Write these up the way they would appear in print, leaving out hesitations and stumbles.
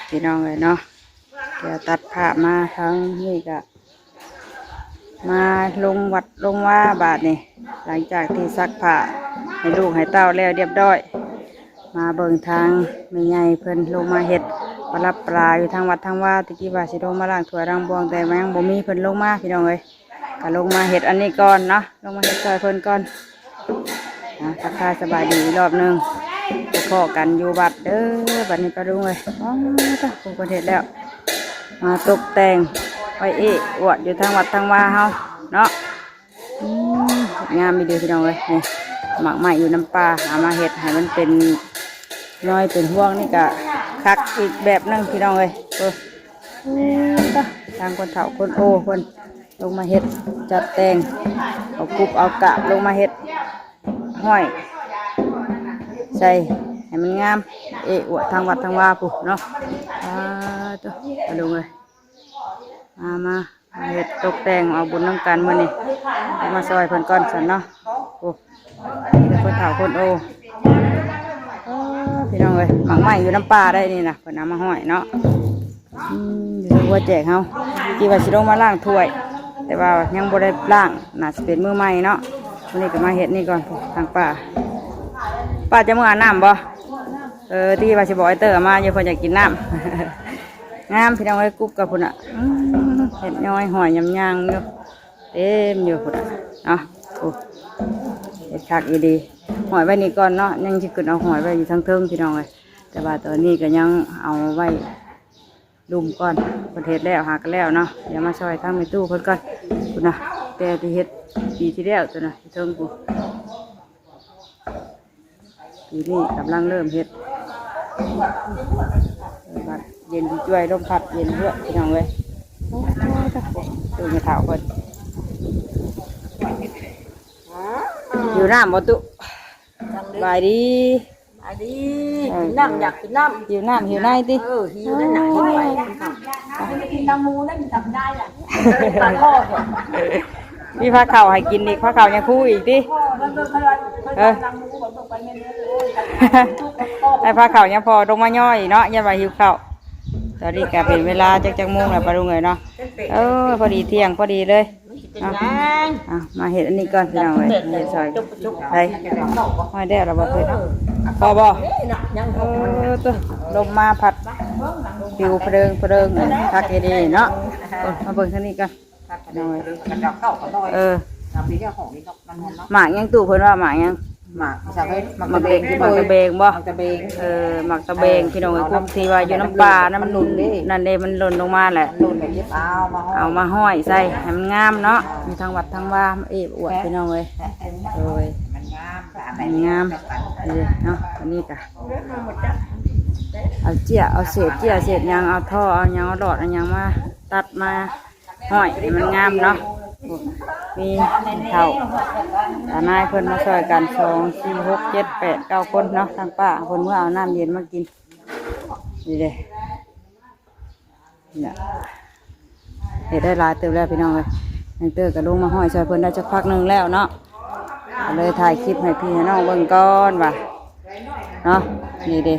พี่น้องเลยเนาะเดี๋ยวตัดภาพมาทั้งนี่ก็มาลงวัดลงว่าบาทนี่หลังจากที่ซักผ้าให้ลูกให้เต้าแล้วเรียบร้อย มาเบิ่งทางไม่ใหญ่เพิ่นลงมาเฮ็ดปลาปลาอยู่ทางวัดทางว่าตะกี้ว่าสิลงมาล้างถ้วยล้างบวงแต่ยังบ่มีเพิ่นลงมาพี่น้องเอ้ยก็ลงมาเฮ็ดอันนี้ก่อนเนาะลงมาเฮ็ดซอยเพิ่นก่อนทักทายสบายดีอีกรอบนึงไปขอกันอยู่วัดเด้อบัดนี้ปลาดุงเลยอ๋อจ้ะผมก็เฮ็ดแล้วมาตกแต่งไว้อวดอยู่ทางวัดทางว่าเฮาเนาะงามมีเดียวพี่น้องเอ้ยนี่หมักใหม่อยู่น้ำปลาเอามาเฮ็ดให้มันเป็นน้อยเป็นห่วงนี่ก็คักอีกแบบนึงพี่น้องเลยทางคนเฒ่าคนโอคนลงมาเฮ็ดจัดแต่งเอากุบเอากะลงมาเฮ็ดห้อยใส่ให้มันงามอวดทางวัดทางว่าปุ๊เนาะตัวมาดูเลยมาเฮ็ดตกแต่งเอาบุญน้ำกันมื้อนี้เอามาซอยเพิ่นก่อนสันเนาะโอ้นี่คนเฒ่าคนโอพี่น้องเลยหมักไหม้อยู่น้ำปลาได้นี่นะเพิ่นเอามาห้อยเนาะอยู่ที่วัวแจกเฮาที่ว่าสิลงมาล้างถ้วยแต่ว่ายังบ่ได้ล้างน่าสิเป็นมื้อใหม่เนาะวันนี้ก็มาเฮ็ดนี่ก่อนทางป้าจะมื้ออาบน้ำบ่ที่ว่าสิบอกไอ้เตอร์มาอยู่เพิ่นอยากกินน้ำงามพี่น้องเอ้ยกุ๊บกับพุ่นอ่ะเฮ็ดน้อยหอยยำย่างอยู่เต็มอยู่พุ่นอ่ะเนาะโอ้เฮ็ดคักอีดีหอยไว้นี่ก่อนเนาะยังสิขึ้นเอาหอยไว้อยู่ทางเทิงพี่น้องเอ้ยแต่ว่าตอนนี้ก็ยังเอาไว้ดุมก่อนประเทศแล้วหากันแล้วเนาะเดี๋ยวมาซอยทั้งในตู้เพิ่นก่อนพุ่นน่ะแต่ที่เฮ็ดปีที่แล้วตัวน่ะเทิงกูปีนี้กำลังเริ่มเฮ็ดบัดเย็นช่วยลมพัดเย็นเพื่อพี่น้องเลยตู้ไม่เท่าเพิ่นอยู่น้ำบ่ตุบายดีđiกินน้ำอยากกินน้ำหิวน้ำหิวในติหิวนั่นน่ะหิวไปกินน้ำมูนั่นจำได้แหละตาพ่อมีผ้าเข่าให้กินอีกผ้าเข่ายังคู่อีกติไอ้ผ้าเข่ายังพอลงมาย่อยเนาะยังว่าหิวเข่าตอนนี้ก็เป็นเวลาจักโมงแล้วปะลุงเอ้ยเนาะพอดีเที่ยงพอดีเลยมาเห็ดอันนี้ก่อนพี่น้องเลยเห็ดซอยไปห้อยแด้เราบอกเลยพอบ่ตัวลมมาผัดผิวเพลิงทักดีเนาะมาเบิ่งท่านี้กันหน่อยหมากยังตู่เพิ่นว่าหมากยังหมักจะให้หมักตะเบงหมักตะเบงบ่หมักตะเบงหมักตะเบงพี่น้องไอ้คุ้มที่ว่าอยู่น้ำปลาน้ำมันหนุนนั่นเองมันหล่นลงมาแหละหนุนแบบนี้เอามาห้อยใส่ให้มันงามเนาะมีทางวัดทางว่าอวดพี่น้องเลยมันงามเนาะอันนี้กะเอาเอาเศษยางเอาท่อเอายางเอาดอดเอายางมาตัดมาห้อยให้มันงามเนาะมีเท่าตานายเพิ่นมาช่วยกัน2 4 6 7 8 9คนเนาะทางป้าเพิ่นเมื่อเอาน้ำเย็นมากินนี่เลยเนี่ยเห็ดได้หลายเติมแล้วพี่น้องเลยยังเติมกับลุงมาห้อยช่วยเพิ่นได้สักพักหนึ่งแล้วเนาะเลยถ่ายคลิปให้พี่ให้น้องเบิ่งก่อนว่ะเนาะนี่เด้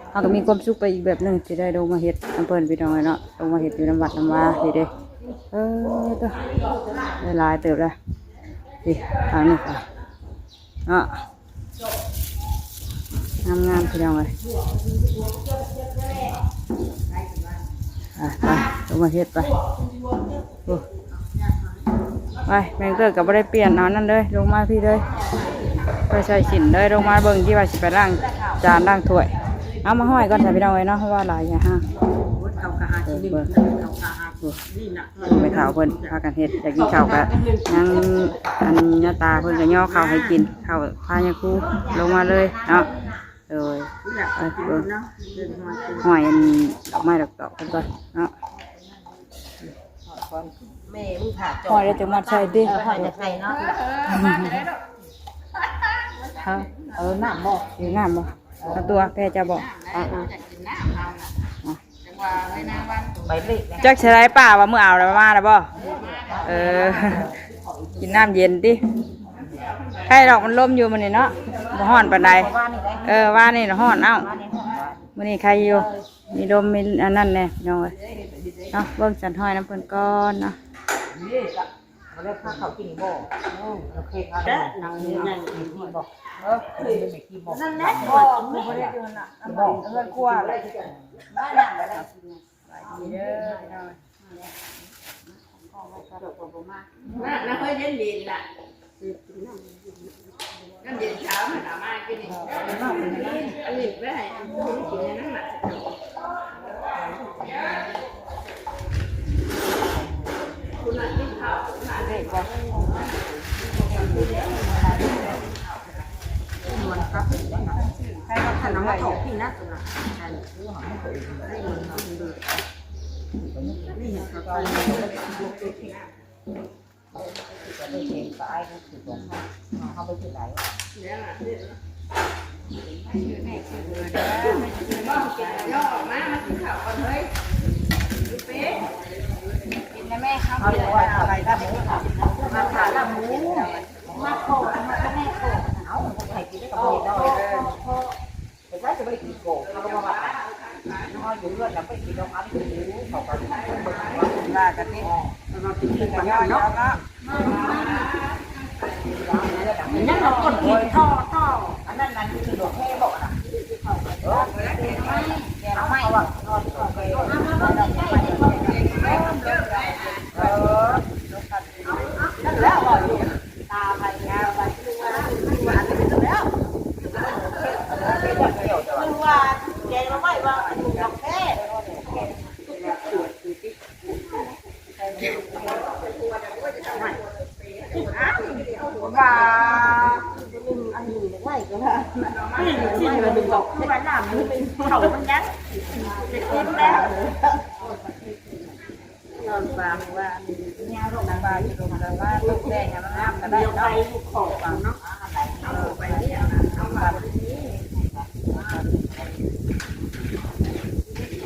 เขาก็มีความสุขไปอีกแบบหนึ่งที่ได้ลงมาเห็ดน้ำเพิ่นพี่น้องเลยเนาะลงมาเห็ดอยู่น้ำวัดน้ำว่านี่เด้ตัวได้ลายเติบแล้วดิทางนี้ค่ะเนาะงามพี่น้องเลยไปลงมาเห็ดไปแมงเกิดกับไม่ได้เปลี่ยนเอานั่นเลยลงมาพี่เลยไปใส่สินเลยลงมาเบิ่งที่ว่าสิไปล้างจานล้างถ้วยเอามาห้อยก่อนใส่พี่น้องเลยเนาะเพราะว่าหลายอย่างฮะไปเข่าเพิ่นพากันเห็ดอยากกินข้าวกันยังอันยาตาเพิ่นก็ย่อข้าวให้กินข้าวพายาคูลงมาเลยเนาะหอยอันดอกไม้ดอกเพิ่นก่อนเนาะหอยได้จังมัดใส่ดิหอยใส่เนาะน้ำบ่อยู่น้ำบ่ตัวแพ่จะบอกจักใช้ไรป่าว่าเมื่อเอาแล้วมาแล้วบ่กินน้ำเย็นดิใครดอกมันล่มอยู่มันนี่เนาะบ่ฮ้อนปานใดว่านี่ห้อนเอ้ามันนี่ใครอยู่ มีลมมีอันนั้นแน่พี่น้องเอ้ยเนาะเบิ่งสันห้อยน้ำเพิ่นก่อนเนาะ นี่ก็มาเรียกข้าวเขากินบ่โอเคครับนั่งนี่นั่งกินที่บ่ไม่กินบ่ นั่นแหละ บ่บ่ได้เดินน่ะบ่เฮือนครัวเลย บ้านนั่งก็ได้ ดีเด้อพี่น้อง nó hơi đến điện là nó điện cháo mà nào mai cái này anh điện với này anh chị nó mặt ให้เราทานน้ำมาถกพี่นะตัวน่ะนี่เห็นเขาไปไม่เห็นก็ไอ้ก็คือตรงเขาไปที่ไหน do má nó cũng khảo còn hơi bé กินนะแม่ครับ เขาบอกว่าอะไรนะมาทานละหมู มาโคมาแม่โค เอาใครกินได้ก็ไม่ได้แต่ว่าจะไม่กินโกเขาก็ว่าน้อยอยู่เรื่อยแล้วไปกินน้ำอัดอยู่เขาก็ ลากะทิ เราติดกิน ก็ กัน ย่อย เนาะ แล้ว นั่นเรากดกินท่ออันนั้นนั่นคือดอกแค่บอกนะเอาไม่ว่าทอดทอดไปนั่นแล้วอร่อยอยู่ตาไปงาไปว่าอันนี้เป็นแล้วคือว่าแกมาไม่ว่าดอกแค่ว่าอันนี้ไม่ก็ได้ที่มันเป็นดอกที่มันหนามมันเป็นเขามันยัดเด็กเล่นแล้วนอนฟังว่าแนวโรงพยาบาลอยู่โรงพยาบาลลูกแดงมันน้ำก็ได้เนาะลูกขอฟังเนาะเอาไปเนี่ยเอามา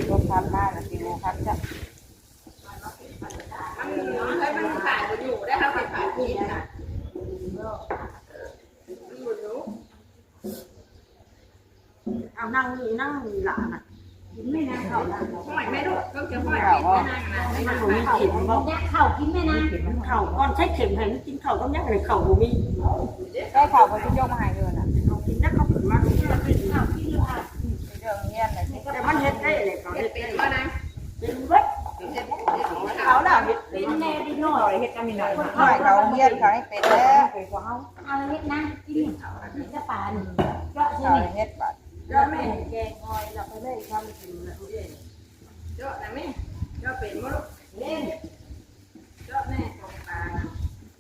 ลูกพันได้นะกิโลพันจ้ะ nó thấy nó phải được nhủ đấy không phải nhìn cả เอานั่งนี่นั่งหลานอ่ะ ไม่นางเขาkhông phải mấy đốt không chỉ phải cái nang là มันมีเข็มบ่ เนี่ยข้าวกินแม่นะ เข่าก้อนใช้เข็มให้มันกินเข่าต้องยักเลยเข่าบ่มี ก็ข่าวบ่สิยกมาให้เด้อน่ะ เอากินนักเขาขึ้นมามันเป็น ข้าวกินอยู่ค่ะ เรื่องเฮียนน่ะสิ แต่มันเฮ็ดได้เลยเขาเฮ็ด เป็นว่านะ เป็นเว้ย เขา น่ะเฮ็ด เป็นแม่ดีหน่อย เฮ็ดกันนี่หน่อย น้อยเขาเฮียนเขาให้เป็นแล้ว เคยเขา เอาเล็กนะกินนี่จะป่านก็ใช่ เขา ไหม เฮ็ดบัด cho mẹ แกงงอยเราไปได้ทำกินแล้ว cho là mẹ choเป็นมั้งเล่น cho mẹของตา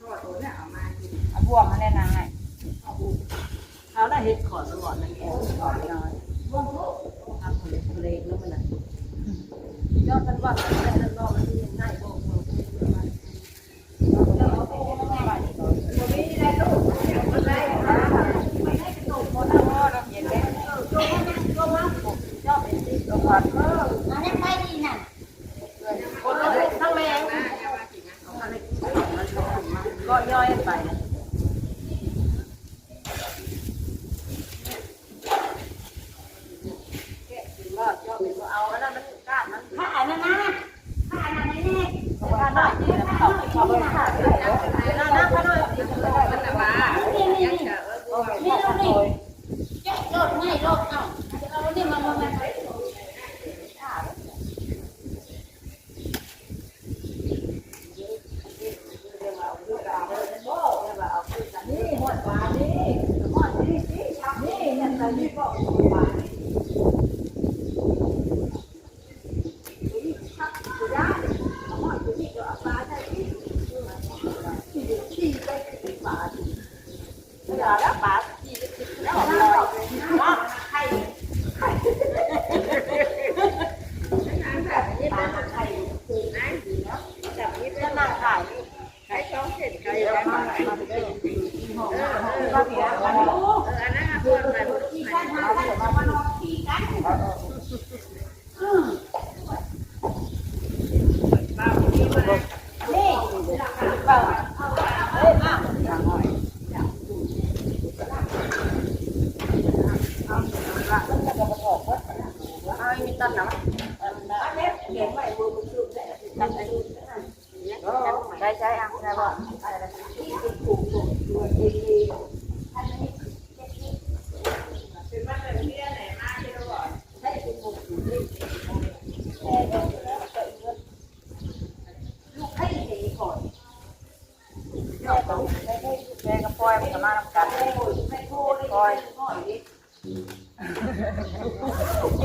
ตัวตัวเนี่ยเอามากิน เอาบ่วงมาแน่นางให้ เขาได้เฮ็ดขอตลอดนั่นเอง ขอพี่น้อย ทำเพลงแล้วมันน่ะยอดมันว่าแต่ละรอบมันง่ายบ่ เอาเนี่ยไปดีน่ะ ทั้งแรงก็ย่อยไป เอาอันนั้นมันก้านมัน ถ้าอันนั้นนะถ้าอันนั้นแน่ ก้านหน่อยนี่แล้วเขาเขาไปขาดเลยนั่นนั่นเขาเลย มันน่ะว่ายังเจอ นี่ดูนี่เจ๊โลดง่ายโลดเอาเอาเนี่ยมา เอามีต้นหนาอันนี้เก็บไว้มือมือซื้อได้ตั้งใจใช่ใช่ใช่บ่ที่ถูกถูกตัวดีเป็นมาเป็นเรื่องไหนมาที่เราบอกให้เป็นมุกอยู่ที่ลูกให้เห็นก่อนแม่ก็ปล่อยมันก็มาทำกันปล่อยนี่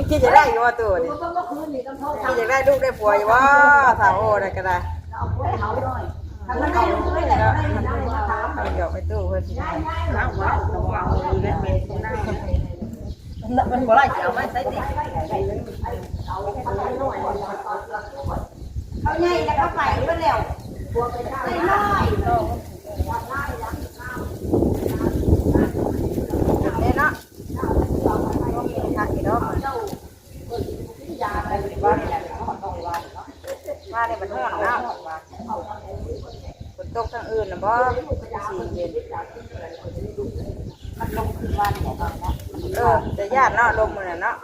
คิดจะได้อยู่ว่าตัวนี่คิดจะได้ลูกได้ผัวอยู่ว่าสาวโอ้ได้ก็ได้ทำมันได้ลูกไม่ได้เอาหยอกไปตู้เพื่อนที่นั่งว้าวว้าวเล่นเมย์ตรงนั้นมันบ่ได้เกี่ยวไม่ใช่ดิเขาใหญ่แล้วเขาไปก็แล้วไม่น้อยเนาะทางกี่ดอกว่าเนี่ยมันห้อนนะฝนตกทางอื่นนะบ่สีเย็นมันลงคือวันเนี่ยแต่ญาติเนาะลมมันเนาะ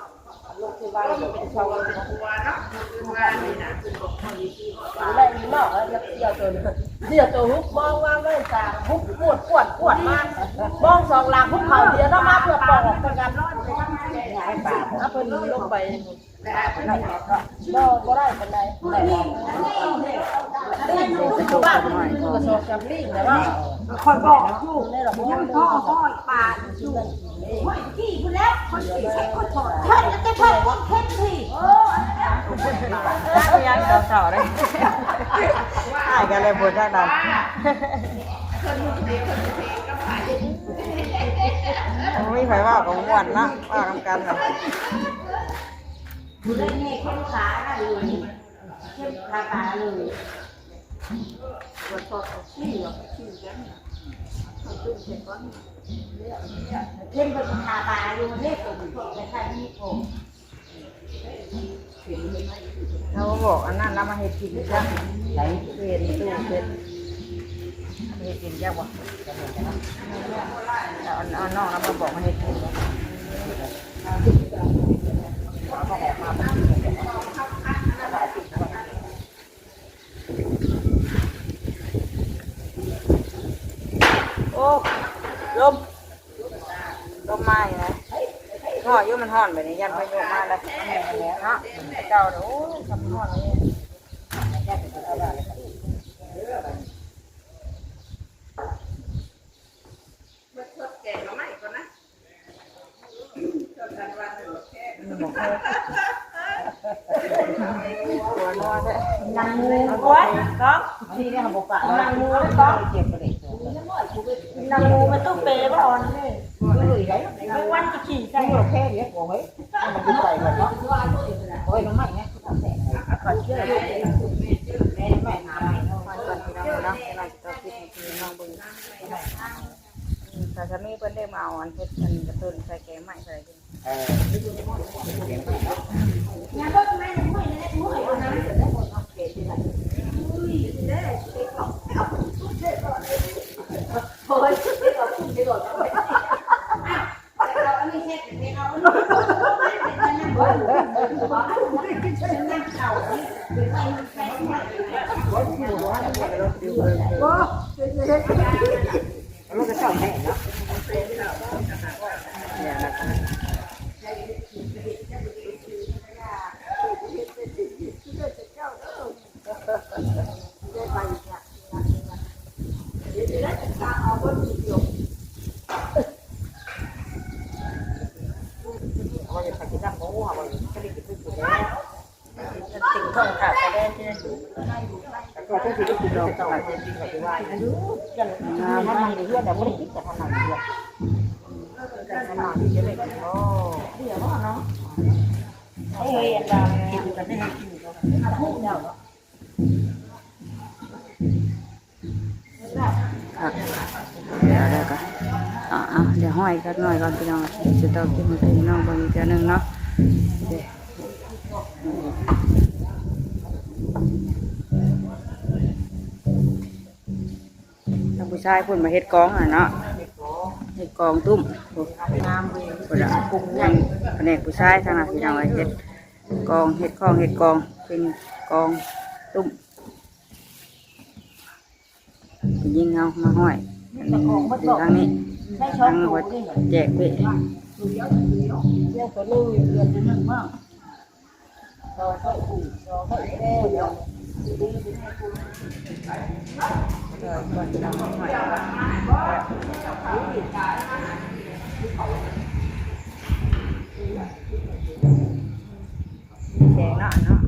ลงคือวันเป็นชาวบ้านเนาะวันนี่นะอะไรนี่เนาะเดี๋ยวตัวฮุบมองว่าไม่ต่างฮุบปวดมากมองสองหลังฮุบเขาเดียวต้องมาเพื่อปอกประกันถ้าเพิ่นลงไปบ่ได้ปานใดแต่บ้านมันก็สอบกับลิงแต่ว่าคอยบอกอยู่ในระบบยังพ่อป่าอยู่ห้อยขี้พุ่นแล้วคนขี้ใช้คนถอดเพิ่นจะเพิ่นคนเพิ่นสิยังเต่าได้อ้ายกันเลยบ่ได้ดันไม่ไผว่าของม่วนนะว่ากันน่ะอยู่ได้นี่เข้มขาเลยเข้มขาตาเลยปวดคอขี้หรอกขี้กันเอาตุ้มเสร็จก่อนเข้มเป็นขาตาอยู่เล็กกว่าแต่แค่นี้ผมเขาบอกอันนั้นเรามาเห็ดกินจ้ะไหนเวียนตู้เป็นเห็ดกินยากวะเอาน้องเรามาบอกมาเห็ดกินโอ้ลมมาอยู่นะห่อยุ่มันห่อนแบบนี้ยันพายุมาเลยเนาะเจ้าโอ้ทำห่อนเลยตัวนัวใช่นางงูก้อนก้อนที่นี่เขาบอกว่านางงูก้อนเจ็บไปเลยนางงูมันต้องเปย์ก่อนเลยไม่วันจะขี่ใช่ไหมแค่เนี้ยโอ้ยมันจะใส่แบบเนาะโอ้ยมันไม่เนี่ยขอเชื่อแม่ไม่หาไม่เนาะก่อนที่เราเนาะเราจะคิดให้น้องบึงแต่จะมีเพื่อนได้มาอันเพชรอันกระตุ้นใส่แกงใหม่ใส่ดิงานก็ไม่ไม่ได้ไม่เอานะโอ้ยเราพูดไปก่อนเราไม่เช็ดไม่เอาเราเป็นนั่งบนนั่งเข่าเป็นไปมันไปมันก็เข่าแน่เนาะเนี่ยนะครับติ่งทองขาดแต่ได้ที่นั่นอยู่ก็จะถือติ่งทองขาดจริงๆกับที่ว่าอยู่กันถ้ามันมีเพื่อนแต่ไม่ได้คิดจะทำอะไรเลยขนาดที่จะเล่นโอ้เดี๋ยวเนาะเฮ้ยอันดากินกันได้กินกันพูดเดียวครับเดี๋ยวได้ก็เดี๋ยวห้อยกันหน่อยก่อนพี่น้องจะต้องกินมันพี่น้องบางทีนึงเนาะผู้ชายคนมาเฮ็ดกองเนาะเฮ็ดกองตุ้มคนละปรุงยังแผนกผู้ชายทางนั้นพี่น้องเฮ็ด กองเห็ดข้องเห็ดกองเป็นกองตุ้มยิงเอามาห้อยอยู่ทางนี้ทางหัวแจกไป เรื่องตัวนึงเดือนนึงบ้างเราก็ถูกเราก็แก้เดี๋ยวก่อนจะนำมาห้อยแจกเนาะ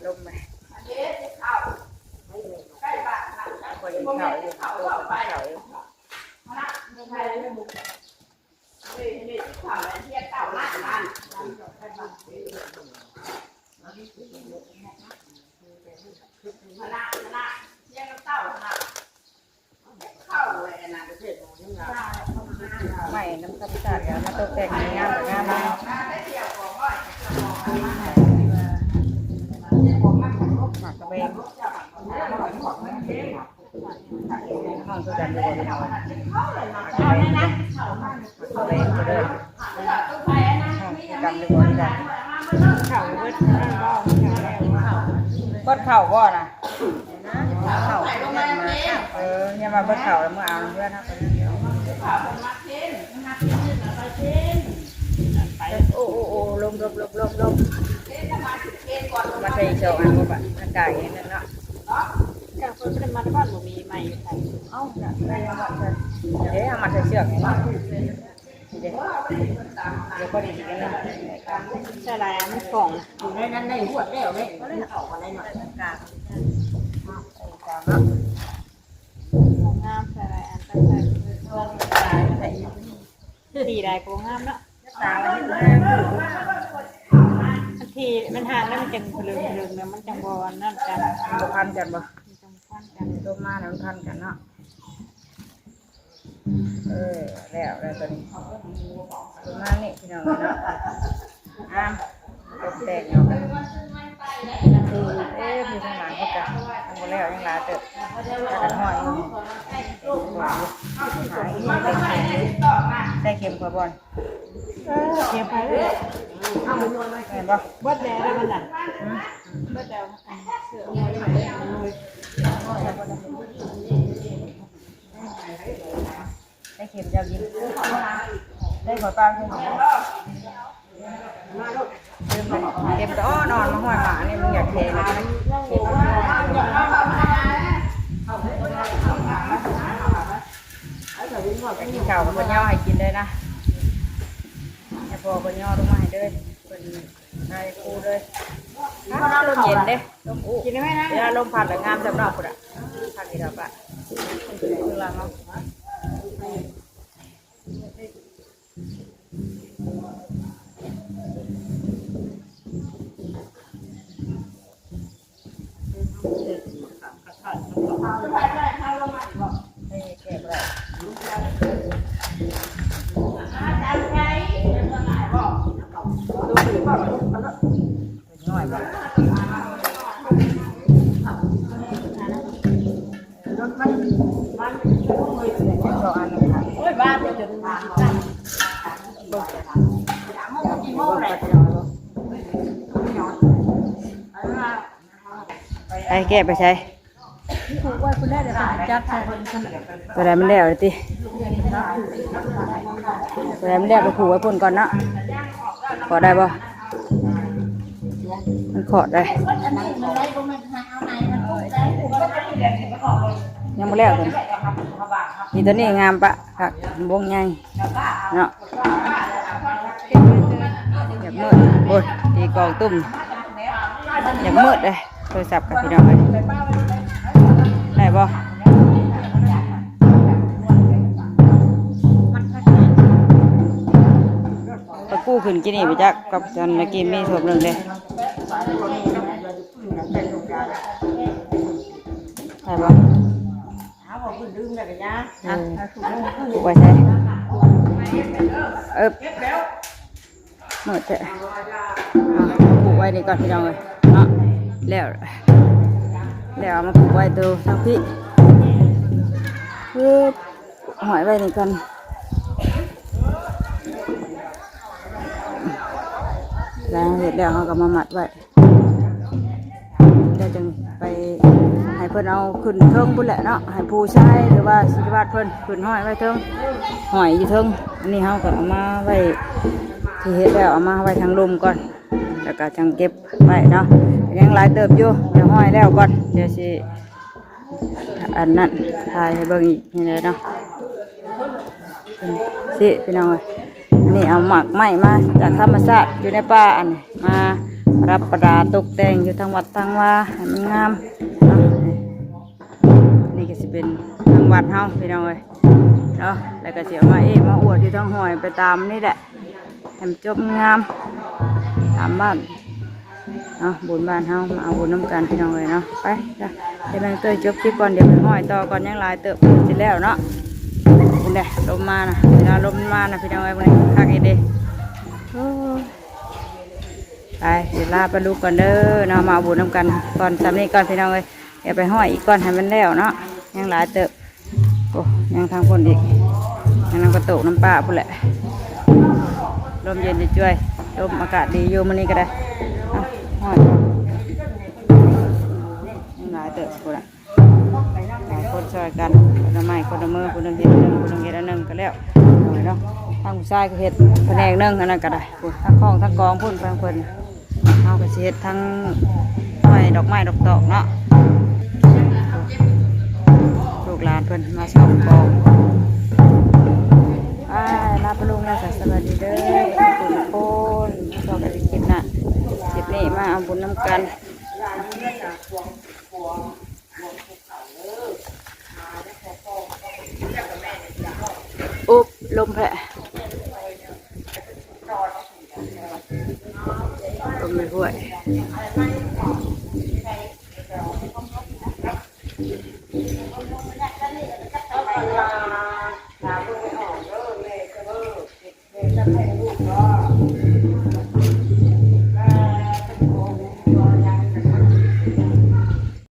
ลมไปคนกินข้าวอยู่ตัวกินข้าวอยู่ไม่น้ำตาลสาดแล้วมาตกแต่งงานงานมาหมักกระเบงห้องทุกอย่างดูดีเอาเอาเลยนะเอาเลยไปเลยห้องจำดูดีจ้ะเข่าเบิดเข่าบ่นะเข่าเนี่ยมาเบิดเข่าแล้วเมื่อเอาเพื่อนนะโอ้ลมมาใส่โชว์อันนี้ป่ะอากาศอย่างนั้นเนาะจากคนเป็นมาบ้านบ่มีใหม่ใส่เอ้าได้ยังว่าเอ๊ะมาใส่เชือกนี่เดี๋ยวก็ดีกันนะใช่ไรมันกล่องอยู่ในนั้นได้หัวแล้วไหมก็ได้ออกมาได้หน่อยกางามใส่อะไรอันตั้งใจดีได้โกงามเนาะ ตามัน บางทีมันห่างแล้วมันจังเรื่องเนี่ยมันจังบอลนั่นกัน บ่พันกันบ่ จังพันกัน ลงมาแล้วมันพันกันเนาะแล้วตัวนี้ลงมานี่พี่น้องเนาะตกแต่งเอากันมีทางหลังก็จะทำบ่แล้วยังลาเติบแล้วก็ห้อยอยู่ได้เข็มกว่าบอล เก็บไปเลย เห็นบ่ เบิดแล้วมันน่ะเบิดแล้วเสือได้เข็มเจ้ายิงได้ขอปลาเข็มเข็มก็นอนมาห้อยหมาเนี่ยมึงอยากเทนะเข็มกินข้าวกับย่อให้กินเลยนะให้พอย่อลงมาให้เลยเป็นนายครูเลยลมเย็นเด้ลมอู้กินได้ไหมนะเวลาลมพัดแล้วงามสำหรับคุณอ่ะพัดกี่ดอกอ่ะคือเราเนาะน้อยบ่สองอันนะคะโอ้ยบ้านจะถึงบ้านไอ้แก้ไปใช้ถูกว่าคุณได้เดี๋ยวจัดใส่คนขนาด ตัวใดมันแล้วเลยติตัวใดมันแล้วก็ผูกไว้พ่นก่อนเนาะขอได้บ่มันขอได้ยังไม่แล้วตัวนี่ตัวนี้งามปะผักบงใหญ่เนาะอยากมืดโอ้ยตีกองตุ่มอยากมืดเลยโทรศัพท์กับพี่น้องเลยได้บ่ตะกู้ขึ้นกินนี่ไปจักกับจันเมื่อกี้มีส่วนหนึ่งเลยได้บ่ผูกไว้ใช่หมดจะผูกไว้นี่ก่อนพี่น้องเลยเนาะแล้วมาผูกไว้ตัวทั้งพี่หอยไว้นี่กัน แล้วเห็ดแล้วเขาก็มามัดไว้เดี๋ยวจึงไปให้เพิ่นเอาขึ้นเทิงพุ่นแหละเนาะให้ผู้ชายหรือว่าศิริวัตรเพิ่นขึ้นห้อยไว้เทิงห้อยอยู่เทิงอันนี้เขาก็เอามาไว้ที่เห็ดแล้วเอามาไว้ทางลมก่อนแล้วก็จังเก็บไว้เนาะยังหลายเติบอยู่เดี๋ยวห้อยแล้วก่อนเดี๋ยวสิอันนั้นถ่ายให้เบิ่งอีกนี่เลยเนาะสิพี่น้องเอ้ยอันนี้เอาหมักไม้มาจากธรรมชาติอยู่ในป่าอันนี้มารับประดาตกแต่งอยู่ทางวัดทางว่าให้มันงามเนาะนี่ก็สิเป็นทางวัดเฮาพี่น้องเอ้ยเนาะแล้วก็สิเอามามาอวดอยู่ทางห้อยไปตามนี่แหละให้มันจบงามตามบ้านเนาะบุญบ้านเฮามาเอาบุญน้ำกันพี่น้องเลยเนาะไปจ้ะเดี๋ยวเตยจบคลิปก่อนเดี๋ยวไปห้อยต่อก่อนยังหลายเติบเสร็จแล้วเนาะคุณเด้ลมมานะเวลาลมมานะพี่น้องเอ้ยวันนี้คักอีเด้ไปเดี๋ยวลาไปลูกก่อนเด้อเนาะมาเอาบุญน้ำกันก่อนทำนี้ก่อนพี่น้องเลยเดี๋ยวไปห้อยอีกก่อนให้มันแล้วเนาะยังหลายเติบโอ้ยังทางคนอีกยังน้ำกระตุกน้ำปลาพุ่นแหละลมเย็นช่วยลมอากาศดีอยู่มันนี้ก็ได้ห้อยยังหลายเติบคนละหลายคนช่วยกันคนละไม้คนละมือคนละเห็ดหนึ่งคนละเห็ดอันหนึ่งก็แล้วเนาะทางผู้ชายก็เห็ดแผนกหนึ่งอันนั้นก็ได้ทั้งคล้องทั้งกองพุ่นไปทั้งคนเอาก็เห็ดทั้งห้อยดอกไม้ดอกตอกเนาะลูกหลานเพิ่นมาสองกองลาไปลุงแล้วสวัสดีเด้อทุกคนชอบกันคลิปน่ะคลิปนี้มาเอาบุญน้ำกันอุ๊บลมแผลลมไม่ห่วย